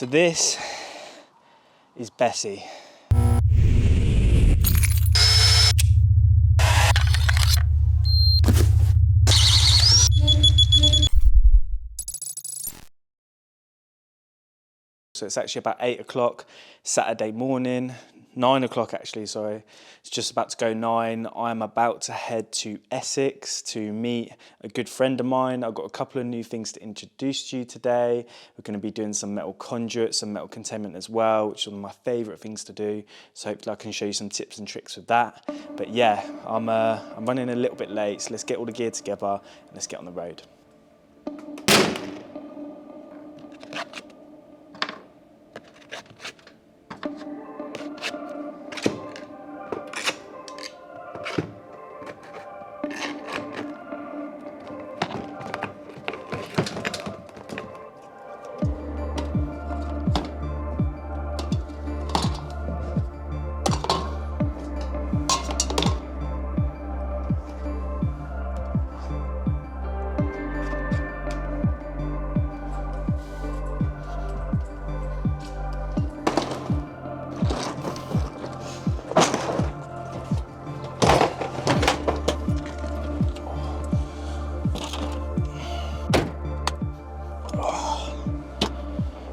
So this is bacic. So it's actually about 8 o'clock Saturday morning, 9 o'clock actually, sorry. It's just about to go 9. I'm about to head to Essex to meet a good friend of mine. I've got a couple of new things to introduce to you today. We're going to be doing some metal conduit, some metal containment as well, which is one of my favourite things to do. So hopefully I can show you some tips and tricks with that. But yeah, I'm running a little bit late, so let's get all the gear together and let's get on the road.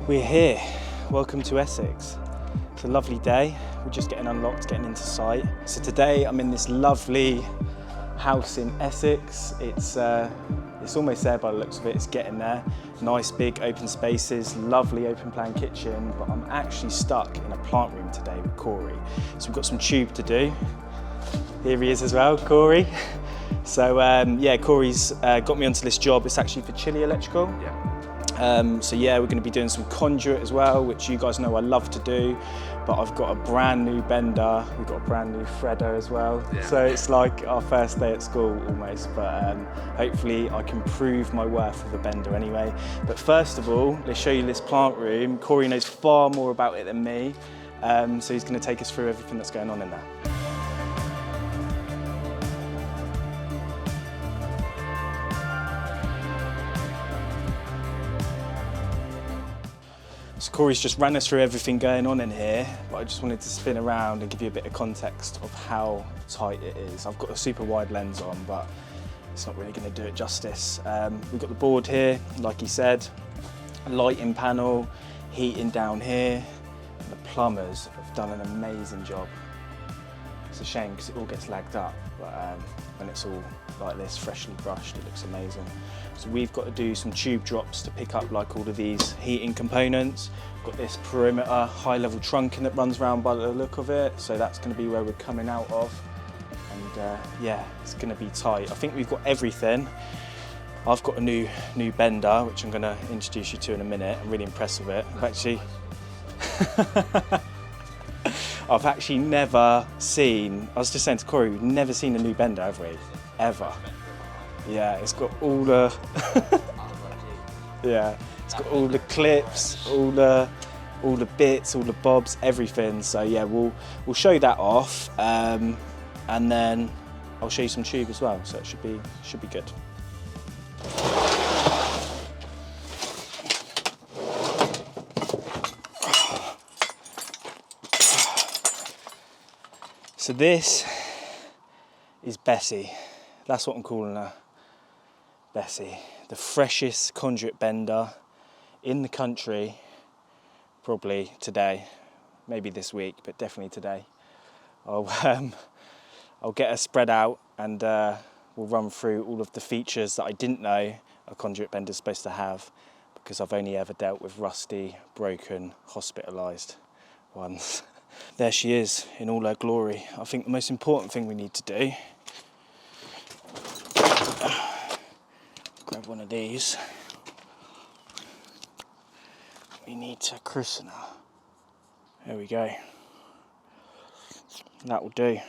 We're here, welcome to Essex. It's a lovely day, we're just getting unlocked, getting into site. So today I'm in this lovely house in Essex. It's almost there by the looks of it, it's getting there. Nice big open spaces, lovely open plan kitchen, but I'm actually stuck in a plant room today with Corey. So we've got some tube to do. Here he is as well, Corey. So yeah, Corey's got me onto this job. It's actually for Chile Electrical. Yeah. So yeah, we're going to be doing some conduit as well, which you guys know I love to do, but I've got a brand new bender, we've got a brand new threader as well. Yeah. So it's like our first day at school almost, but hopefully I can prove my worth with a bender anyway. But first of all, let's show you this plant room. Corey knows far more about it than me, so he's going to take us through everything that's going on in there. So Corey's just ran us through everything going on in here, but I just wanted to spin around and give you a bit of context of how tight it is. I've got a super wide lens on, but it's not really going to do it justice. We've got the board here, like he said, a lighting panel, heating down here. The plumbers have done an amazing job. It's a shame because it all gets lagged up, but when it's all like this, freshly brushed, it looks amazing. So we've got to do some tube drops to pick up like all of these heating components. We've got this perimeter high-level trunking that runs around by the look of it, so that's going to be where we're coming out of. And yeah, it's going to be tight. I think we've got everything. I've got a new bender, which I'm going to introduce you to in a minute. I'm really impressed with it. I've actually never seen, I was just saying to Corey, we've never seen a new bender, have we? Ever. Yeah, it's got all the, yeah, it's got all the clips, all the bits, all the bobs, everything. So yeah, we'll show that off, and then I'll show you some tube as well. So it should be good. So this is bacic. That's what I'm calling her, bacic. The freshest conduit bender in the country, probably today, maybe this week, but definitely today. I'll get her spread out and we'll run through all of the features that I didn't know a conduit bender is supposed to have, because I've only ever dealt with rusty, broken, hospitalised ones. There she is in all her glory. I think the most important thing we need to do, grab one of these, we need to christen her. There we go. That will do.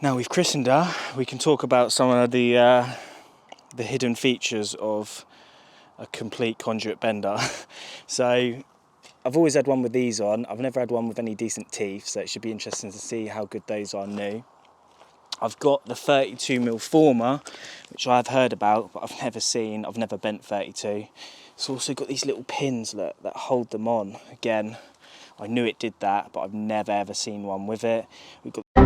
Now we've christened her, we can talk about some of the hidden features of a complete conduit bender. So I've always had one with these on. I've never had one with any decent teeth, so it should be interesting to see how good those are new. I've got the 32mm former, which I've heard about, but I've never bent 32. It's also got these little pins, look, that hold them on. Again, I knew it did that, but I've never ever seen one with it. We've got There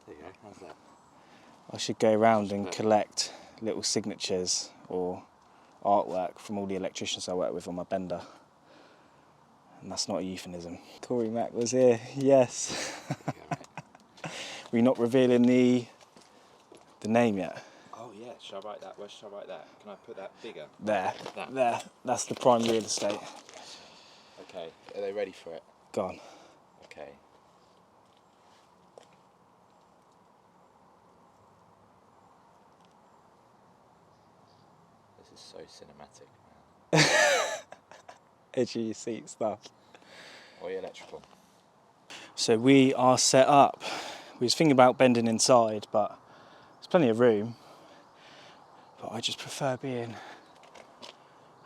you go, how's that? I should go around and collect little signatures or artwork from all the electricians I work with on my bender. And that's not a euphemism. Corey Mack was here, yes. We're not revealing the name yet. Oh yeah, shall I write that? Where shall I write that? Can I put that bigger? There, That. there. That's the prime real estate. Okay, are they ready for it? Gone. Okay. This is so cinematic, man. Edgy seat stuff. Or electrical. So we are set up. We was thinking about bending inside, but there's plenty of room. But I just prefer being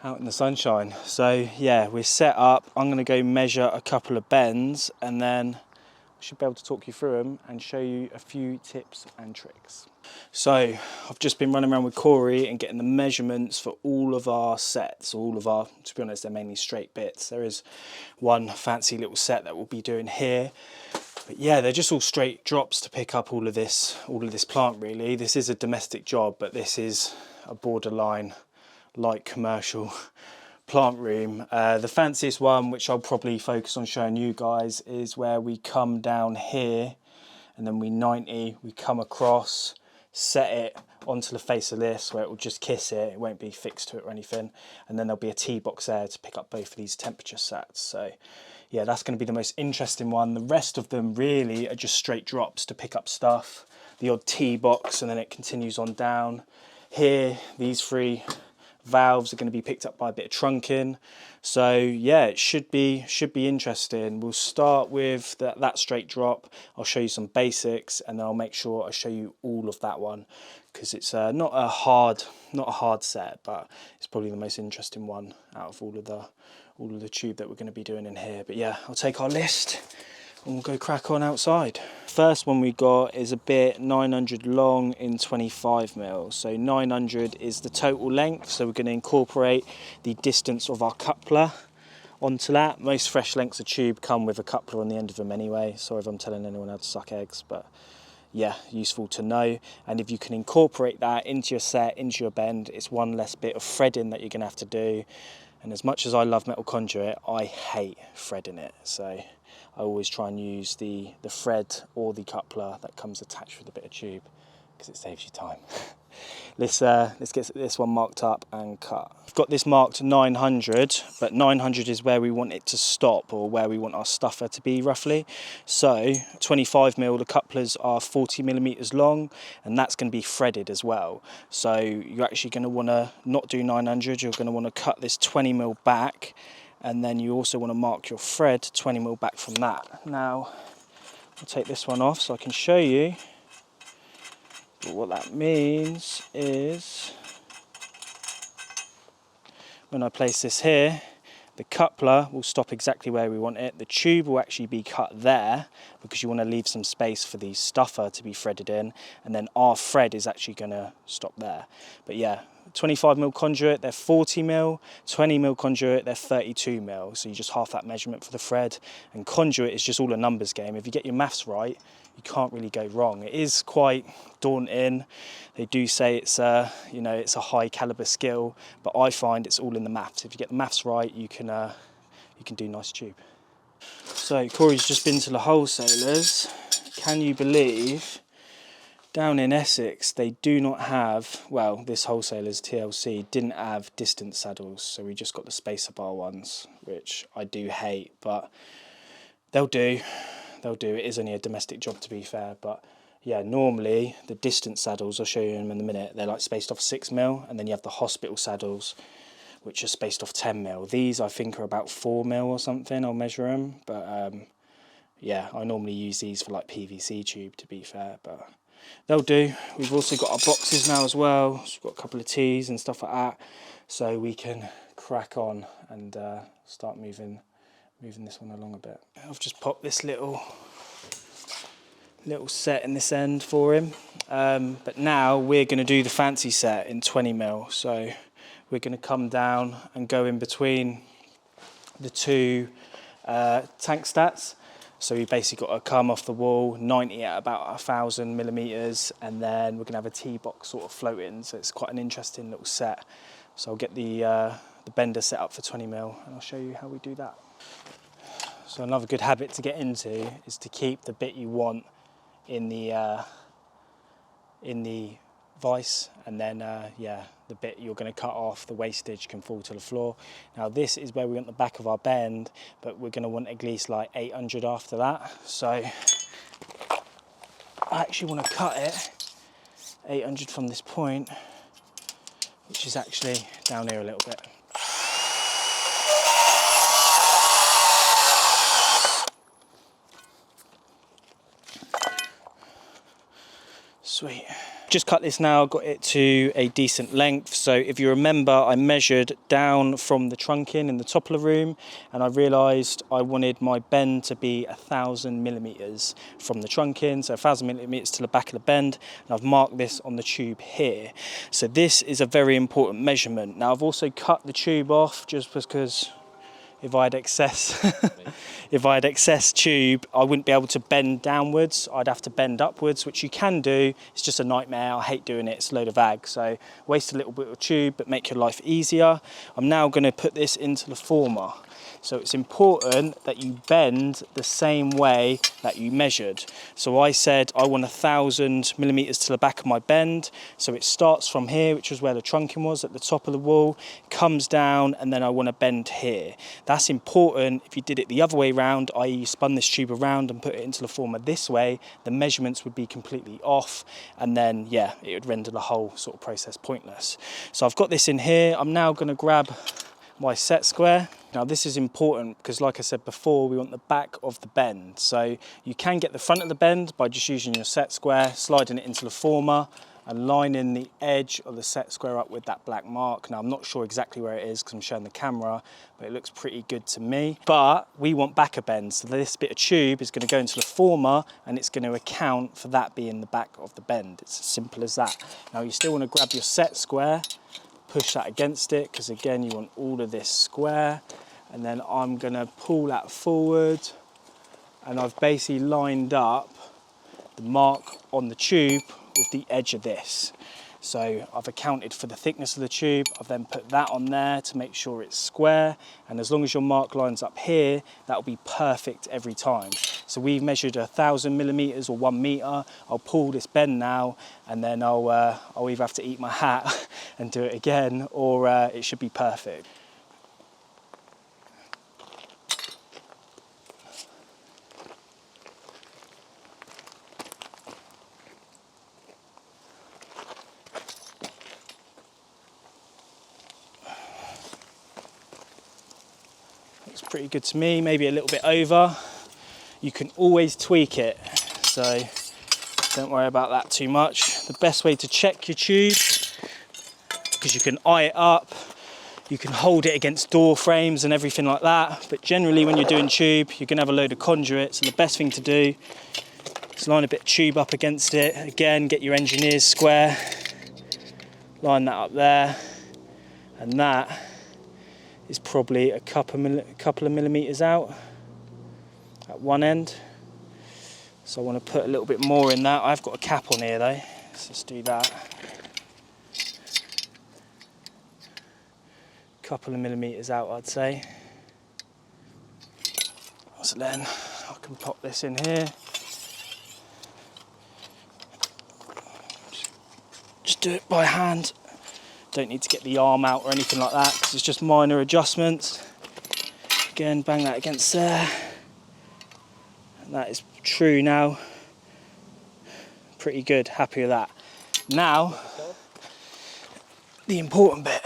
out in the sunshine. So yeah, we're set up. I'm going to go measure a couple of bends and then I should be able to talk you through them and show you a few tips and tricks. So I've just been running around with Corey and getting the measurements for all of our sets, to be honest, they're mainly straight bits. There is one fancy little set that we'll be doing here. But yeah, they're just all straight drops to pick up all of this plant really. This is a domestic job, but this is a borderline light commercial plant room. The fanciest one, which I'll probably focus on showing you guys, is where we come down here and then we 90, we come across, set it onto the face of this where it will just kiss it, it won't be fixed to it or anything, and then there'll be a T-box there to pick up both of these temperature sets. So yeah, that's going to be the most interesting one. The rest of them really are just straight drops to pick up stuff, the odd T-box, and then it continues on down. Here, these three valves are going to be picked up by a bit of trunking. So yeah, it should be interesting. We'll start with that straight drop. I'll show you some basics and then I'll make sure I show you all of that one because it's not a hard set, but it's probably the most interesting one out of all of the tube that we're going to be doing in here. But yeah, I'll take our list and we'll go crack on outside. First one we got is a bit 900 long in 25 mil. So 900 is the total length. So we're going to incorporate the distance of our coupler onto that. Most fresh lengths of tube come with a coupler on the end of them anyway. Sorry if I'm telling anyone how to suck eggs, but yeah, useful to know. And if you can incorporate that into your set, into your bend, it's one less bit of threading that you're going to have to do. And as much as I love metal conduit, I hate threading it. So I always try and use the thread or the coupler that comes attached with a bit of tube because it saves you time. Let's get this one marked up and cut. I've got this marked 900, but 900 is where we want it to stop or where we want our stuffer to be roughly. So 25 mil, the couplers are 40 millimeters long and that's going to be threaded as well. So you're actually going to want to not do 900, you're going to want to cut this 20 mil back and then you also want to mark your thread 20 mil back from that. Now I'll take this one off so I can show you. But what that means is when I place this here, the coupler will stop exactly where we want it. The tube will actually be cut there because you want to leave some space for the stuffer to be threaded in, and then our thread is actually going to stop there. But yeah, 25 mil conduit, they're 40 mil, 20 mil conduit, they're 32 mil. So you just half that measurement for the thread, and conduit is just all a numbers game. If you get your maths right, you can't really go wrong. It is quite daunting. They do say it's it's a high caliber skill, but I find it's all in the maths. If you get the maths right, you can do nice tube. So Corey's just been to the wholesalers. Can you believe down in Essex they do not have, well, this wholesaler's TLC didn't have distance saddles, so we just got the spacer bar ones, which I do hate, but they'll do. It is only a domestic job to be fair, but yeah, normally the distance saddles, I'll show you them in a minute, they're like spaced off 6 mil, and then you have the hospital saddles which are spaced off 10 mil. These I think are about 4 mil or something, I'll measure them, but yeah, I normally use these for like PVC tube to be fair, but they'll do. We've also got our boxes now as well, so we've got a couple of tees and stuff like that, so we can crack on and start moving this one along a bit. I've just popped this little little set in this end for him. But now we're going to do the fancy set in 20mm. So we're going to come down and go in between the two tank stats. So we basically got to come off the wall, 90 at about 1000mm, and then we're going to have a T-box sort of floating. So it's quite an interesting little set. So I'll get the bender set up for 20mm, and I'll show you how we do that. So another good habit to get into is to keep the bit you want in the vise, and then the bit you're going to cut off, the wastage, can fall to the floor. Now this is where we want the back of our bend, but we're going to want at least like 800 after that. So I actually want to cut it 800 from this point, which is actually down here a little bit. Sweet. Just cut this now, got it to a decent length. So if you remember, I measured down from the trunking in the top of the room, and I realised I wanted my bend to be 1000mm from the trunking, so 1000mm to the back of the bend, and I've marked this on the tube here. So this is a very important measurement. Now I've also cut the tube off just because if I had excess tube, I wouldn't be able to bend downwards. I'd have to bend upwards, which you can do. It's just a nightmare. I hate doing it. It's a load of ag. So waste a little bit of tube, but make your life easier. I'm now going to put this into the former. So it's important that you bend the same way that you measured. So I said I want 1000mm to the back of my bend. So it starts from here, which was where the trunking was at the top of the wall, comes down, and then I want to bend here. That's important. If you did it the other way around, i.e. you spun this tube around and put it into the former this way, the measurements would be completely off, and then yeah, it would render the whole sort of process pointless. So I've got this in here. I'm now going to grab my set square. Now this is important because, like I said before, we want the back of the bend. So you can get the front of the bend by just using your set square, sliding it into the former and lining the edge of the set square up with that black mark. Now I'm not sure exactly where it is because I'm showing the camera, but it looks pretty good to me. But we want back of bend, so this bit of tube is going to go into the former and it's going to account for that being the back of the bend. It's as simple as that. Now you still want to grab your set square, push that against it, because again you want all of this square, and then I'm going to pull that forward, and I've basically lined up the mark on the tube with the edge of this. So I've accounted for the thickness of the tube. I've then put that on there to make sure it's square, and as long as your mark lines up here, that'll be perfect every time. So we've measured 1000mm or 1 meter. I'll pull this bend now, and then I'll either have to eat my hat and do it again, or it should be perfect. Looks pretty good to me, maybe a little bit over. You can always tweak it, so don't worry about that too much. The best way to check your tube, because you can eye it up, you can hold it against door frames and everything like that, but generally when you're doing tube, you're going to have a load of conduit, so the best thing to do is line a bit of tube up against it. Again, get your engineer's square, line that up there, and that is probably a couple of millimeters out at one end. So I want to put a little bit more in that. I've got a cap on here though, so let's do that. Couple of millimeters out, I'd say. So then I can pop this in here. Just do it by hand. Don't need to get the arm out or anything like that, because it's just minor adjustments. Again, bang that against there. And that is true now. Pretty good, happy with that. Now, the important bit.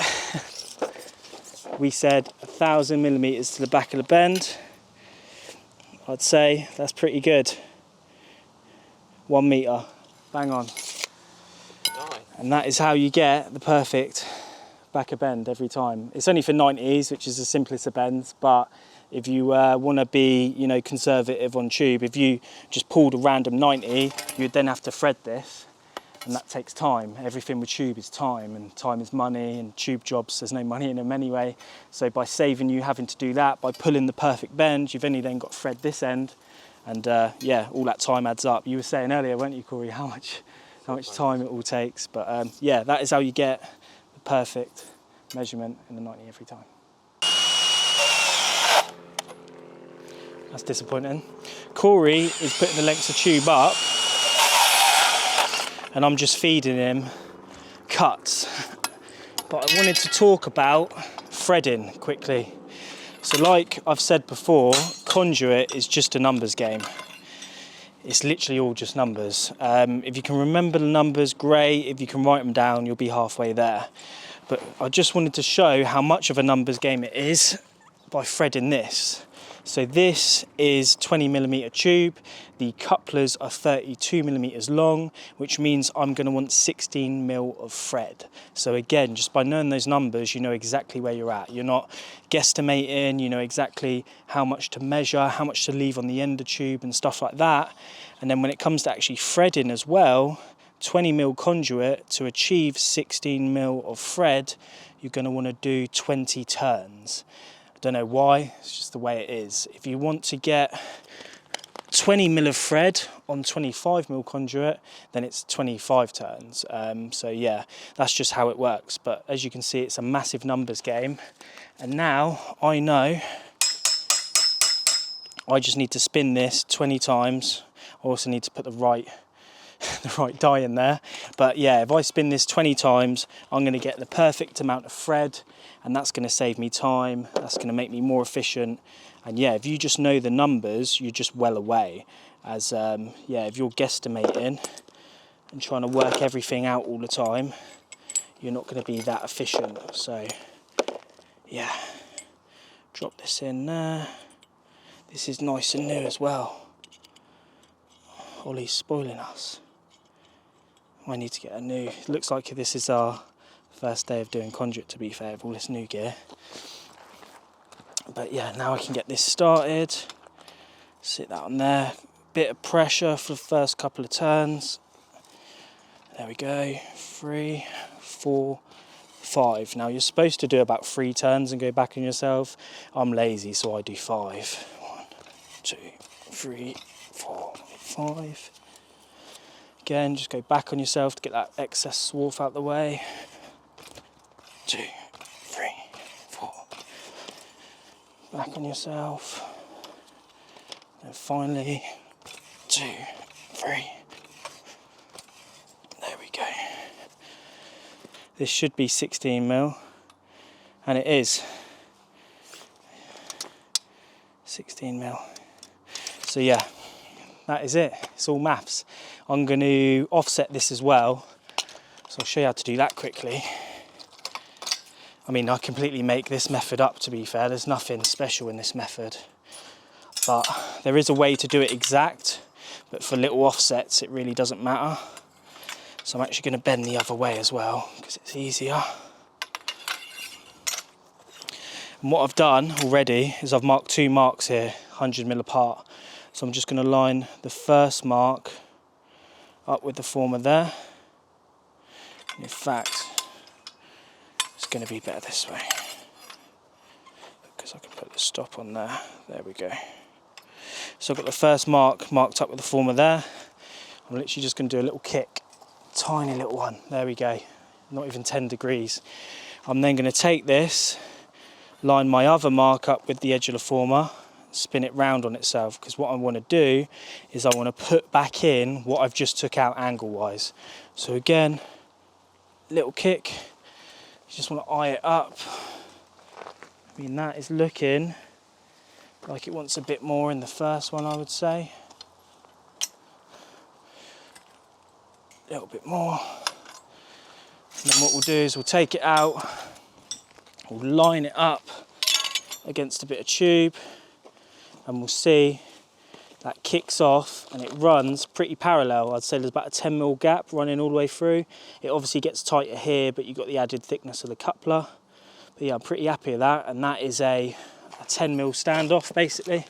We said 1000mm to the back of the bend. I'd say that's pretty good. 1 meter, bang on. And that is how you get the perfect back of bend every time. It's only for 90s, which is the simplest of bends, but If you want to be, you know, conservative on tube, if you just pulled a random 90, you'd then have to thread this, and that takes time. Everything with tube is time, and time is money, and tube jobs, there's no money in them anyway. So by saving you having to do that, by pulling the perfect bend, you've only then got to thread this end, and yeah, all that time adds up. You were saying earlier, weren't you, Corey, how much time it all takes? But yeah, that is how you get the perfect measurement in the 90 every time. That's disappointing. Corey is putting the lengths of tube up, and I'm just feeding him cuts. But I wanted to talk about threading quickly. So like I've said before, conduit is just a numbers game. It's literally all just numbers. If you can remember the numbers, great. If you can write them down, you'll be halfway there. But I just wanted to show how much of a numbers game it is by threading this. So this is 20mm tube. The couplers are 32mm long, which means I'm going to want 16mm of thread. So again, just by knowing those numbers, you know exactly where you're at. You're not guesstimating, you know exactly how much to measure, how much to leave on the end of tube and stuff like that. And then when it comes to actually threading as well, 20mm conduit, to achieve 16mm of thread, you're going to want to do 20 turns. I don't know why, it's just the way it is. If you want to get 20mm of thread on 25mm conduit, then it's 25 turns. So yeah, that's just how it works. But as you can see, it's a massive numbers game. And now I know I just need to spin this 20 times. I also need to put the right die in there. But yeah, if I spin this 20 times, I'm going to get the perfect amount of thread, and that's going to save me time, that's going to make me more efficient. And yeah, if you just know the numbers, you're just well away. As yeah, if you're guesstimating and trying to work everything out all the time, you're not going to be that efficient. So yeah, drop this in there. This is nice and new as well. Ollie's spoiling us. I need to get a new, it looks like this is our first day of doing conduit, to be fair, with all this new gear. But yeah, now I can get this started. Sit that on there. Bit of pressure for the first couple of turns. There we go. 3, 4, 5. Now you're supposed to do about 3 turns and go back on yourself. I'm lazy, so I do 5. 1, 2, 3, 4, 5. Again, just go back on yourself to get that excess swarf out the way. 2, 3, 4. Back on yourself. And finally, 2, 3. There we go. This should be 16mm, and it is 16mm. So yeah, that is it. It's all maths. I'm going to offset this as well, so I'll show you how to do that quickly. I mean, I completely make this method up, to be fair. There's nothing special in this method, but there is a way to do it exact, but for little offsets it really doesn't matter. So I'm actually going to bend the other way as well because it's easier. And what I've done already is I've marked 2 marks here, 100mm apart. So I'm just going to line the first mark up with the former there. And in fact, it's going to be better this way because I can put the stop on there. There we go. So I've got the first mark marked up with the former there. I'm literally just going to do a little kick, tiny little one. There we go, not even 10 degrees. I'm then going to take this, line my other mark up with the edge of the former, spin it round on itself, because what I want to do is I want to put back in what I've just took out angle wise. So again, little kick, you just want to eye it up. I mean, that is looking like it wants a bit more in the first one, I would say. A little bit more. And then what we'll do is we'll take it out, we'll line it up against a bit of tube, and we'll see that kicks off and it runs pretty parallel. I'd say there's about a 10mm gap running all the way through. It obviously gets tighter here, but you've got the added thickness of the coupler. But yeah, I'm pretty happy with that, and that is a a 10mm standoff basically,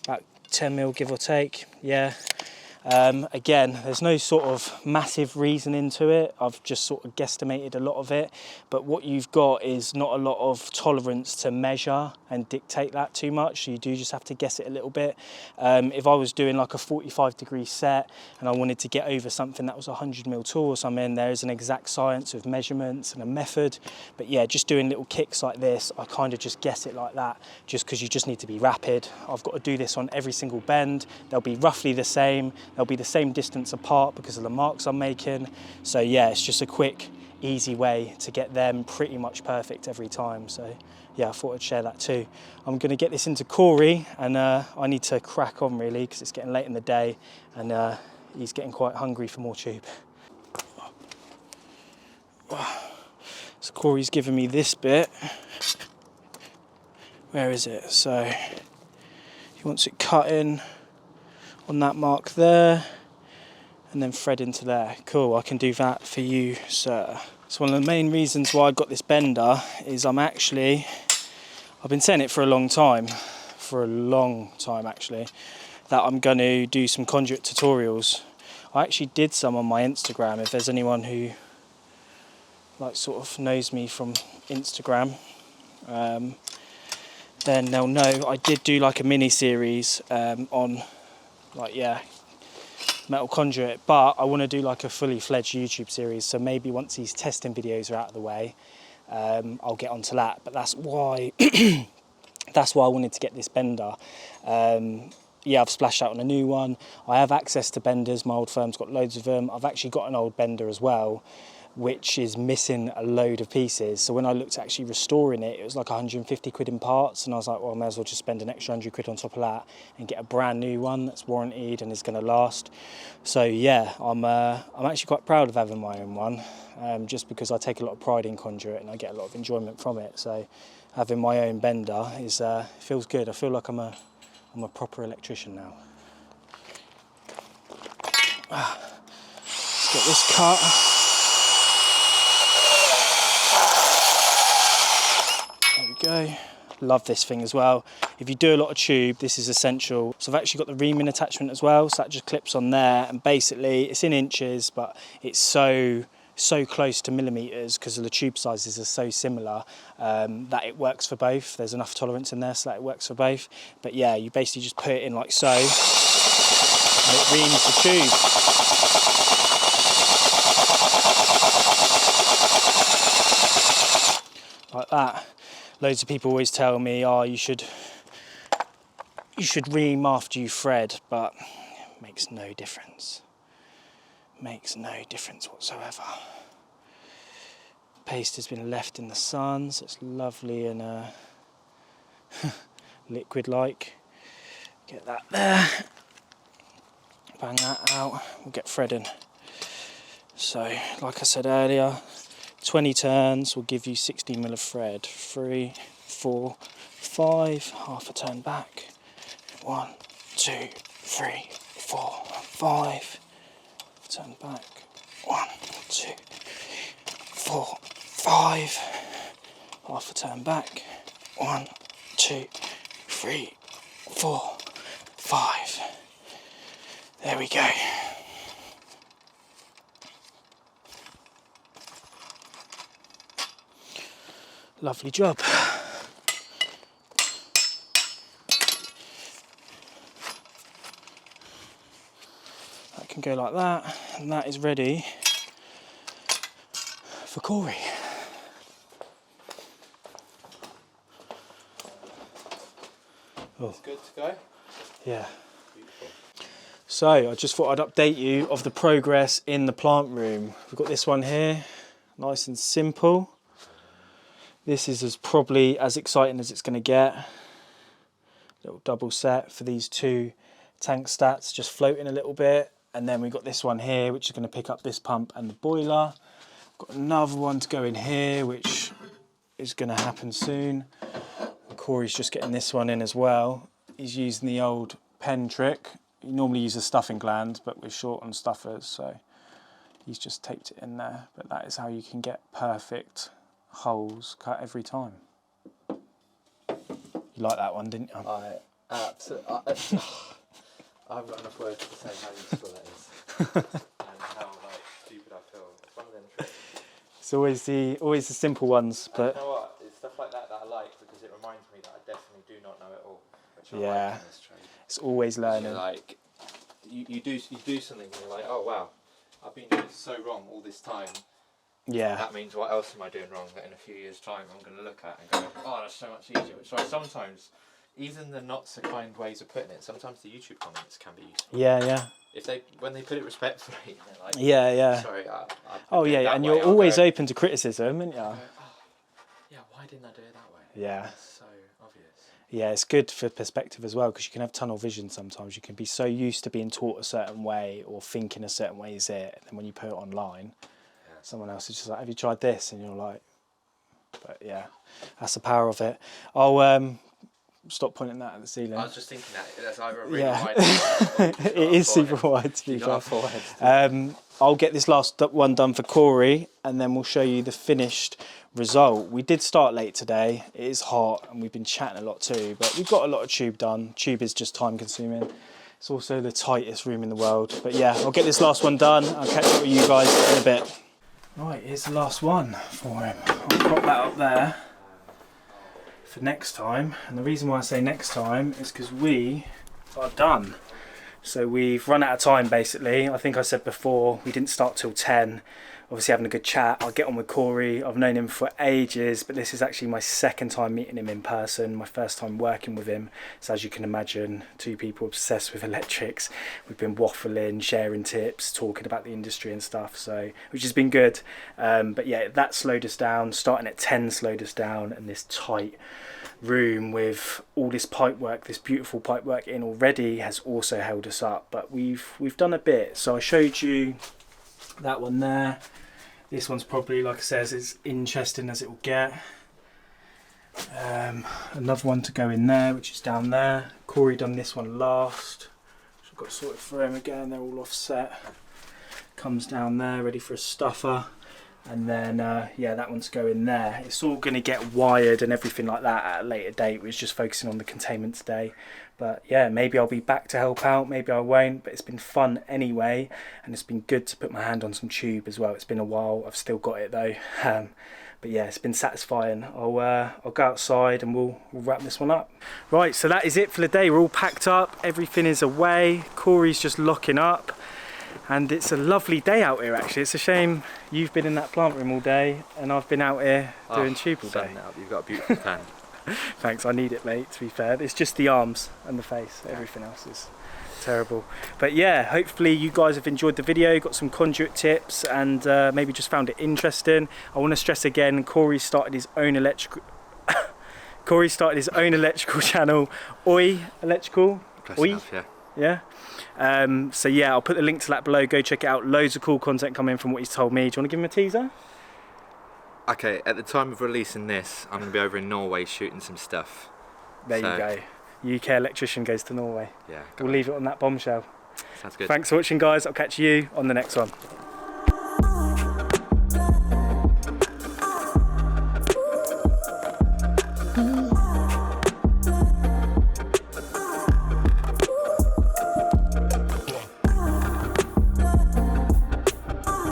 about 10mm give or take, yeah. Again, there's no sort of massive reason into it. I've just sort of guesstimated a lot of it. But what you've got is not a lot of tolerance to measure and dictate that too much. So you do just have to guess it a little bit. If I was doing like a 45-degree set and I wanted to get over something that was 100mm tall or something, there is an exact science of measurements and a method. But yeah, just doing little kicks like this, I kind of just guess it like that, just because you just need to be rapid. I've got to do this on every single bend. They'll be roughly the same. They'll be the same distance apart because of the marks I'm making. So yeah, it's just a quick, easy way to get them pretty much perfect every time. So yeah, I thought I'd share that too. I'm gonna get this into Corey, and I need to crack on really because it's getting late in the day and he's getting quite hungry for more tube. So Corey's given me this bit. Where is it? So he wants it cut in on that mark there, and then thread into there. Cool, I can do that for you, sir. So one of the main reasons why I got this bender is I've been saying it for a long time actually, that I'm going to do some conduit tutorials. I actually did some on my Instagram. If there's anyone who like sort of knows me from Instagram, then they'll know I did do like a mini series on like, yeah, metal conduit, but I want to do like a fully fledged YouTube series. So maybe once these testing videos are out of the way, I'll get onto that. But that's why that's why I wanted to get this bender. Yeah, I've splashed out on a new one. I have access to benders. My old firm's got loads of them. I've actually got an old bender as well, which is missing a load of pieces. So when I looked at actually restoring it, it was like 150 quid in parts, and I was like, well, I may as well just spend an extra 100 quid on top of that and get a brand new one that's warranted and is going to last. So yeah, I'm actually quite proud of having my own one, just because I take a lot of pride in conduit and I get a lot of enjoyment from it. So having my own bender is feels good. I feel like I'm a proper electrician now. Let's get this cut. There we go. Love this thing as well. If you do a lot of tube, this is essential. So I've actually got the reaming attachment as well, so that just clips on there, and basically it's in inches, but it's so close to millimeters because the tube sizes are so similar, that it works for both. There's enough tolerance in there so that it works for both. But yeah, you basically just put it in like so, and it reams the tube. Like that. Loads of people always tell me, oh, you should ream after you thread, but it makes no difference. Makes no difference whatsoever. Paste has been left in the sun, so it's lovely and liquid-like. Get that there. Bang that out. We'll get threading. So, like I said earlier, 20 turns will give you 60mm of thread. 3, 4, 5, half a turn back. 1, 2, 3, 4, 5. Turn back. 1, 2, 4, 5. Half a turn back. 1, 2, 3, 4, 5. There we go. Lovely job. That can go like that, and that is ready for Corey. Oh. It's good to go? Yeah. Beautiful. So I just thought I'd update you of the progress in the plant room. We've got this one here, nice and simple. This is probably as exciting as it's going to get. Little double set for these two tank stats, just floating a little bit. And then we've got this one here, which is going to pick up this pump and the boiler. Got another one to go in here, which is going to happen soon. And Corey's just getting this one in as well. He's using the old pen trick. You normally use a stuffing gland, but we're short on stuffers, so he's just taped it in there. But that is how you can get perfect holes cut every time. You like that one, didn't you? I absolutely. I haven't got enough words to say how useful that is, and how like stupid I feel. It's one of them tricks. It's always the simple ones, And but you know what? It's stuff like that I like because it reminds me that I definitely do not know it all, which I yeah, like in this trade. it's always learning. You're like, you do something and you're like, oh wow, I've been doing this so wrong all this time. Yeah. That means what else am I doing wrong that in a few years' time I'm going to look at and go, oh, that's so much easier. So sometimes, even the not so kind ways of putting it, sometimes the YouTube comments can be useful. Yeah. If when they put it respectfully, they're like, Yeah. sorry, Oh yeah, and you're always open to criticism, aren't you? Go, oh, yeah, why didn't I do it that way? Yeah. That's so obvious. Yeah, it's good for perspective as well, because you can have tunnel vision sometimes. You can be so used to being taught a certain way or thinking a certain way is it, and then when you put it online, someone else is just like, have you tried this? And you're like, but yeah, that's the power of it. I'll stop pointing that at the ceiling. I was just thinking that's either a really Yeah. wide It is super wide, to be You got a fair. forehead. I'll get this last one done for Corey, and then we'll show you the finished result. We did start late today. It is hot, and we've been chatting a lot too, but we've got a lot of tube done. Tube is just time consuming. It's also the tightest room in the world. But yeah, I'll get this last one done. I'll catch up with you guys in a bit. Right, here's the last one for him. I'll prop that up there for next time. And the reason why I say next time is because we are done. So we've run out of time basically. I think I said before we didn't start till 10. Obviously having a good chat. I'll get on with Corey. I've known him for ages, but this is actually my second time meeting him in person, my first time working with him. So as you can imagine, two people obsessed with electrics. We've been waffling, sharing tips, talking about the industry and stuff, so which has been good. But yeah, that slowed us down. Starting at 10 slowed us down, and this tight room with all this pipe work, this beautiful pipe work in already, has also held us up. But we've done a bit. So I showed you that one there. This one's probably, like I said, as interesting as it will get. Another one to go in there, which is down there. Corey done this one last, which I've got sorted for him again. They're all offset. Comes down there, ready for a stuffer. And then, yeah, that one's going there. It's all going to get wired and everything like that at a later date. We're just focusing on the containment today. But yeah, maybe I'll be back to help out, maybe I won't. But it's been fun anyway. And it's been good to put my hand on some tube as well. It's been a while. I've still got it though. But yeah, it's been satisfying. I'll go outside and we'll wrap this one up. Right, so that is it for the day. We're all packed up. Everything is away. Corey's just locking up. And it's a lovely day out here actually. It's a shame you've been in that plant room all day and I've been out here doing tube all day. You've got a beautiful tan. Thanks, I need it mate, to be fair. It's just the arms and the face, everything else is terrible. But yeah, hopefully you guys have enjoyed the video, got some conduit tips and maybe just found it interesting. I want to stress again, Corey started his own electrical channel, Oi Electrical. Oi? Yeah. So yeah, I'll put the link to that below. Go check it out. Loads of cool content coming from what he's told me. Do you want to give him a teaser? Okay, at the time of releasing this, I'm going to be over in Norway shooting some stuff. There you go. UK electrician goes to Norway. Yeah. We'll leave it on that bombshell. Sounds good. Thanks for watching guys. I'll catch you on the next one.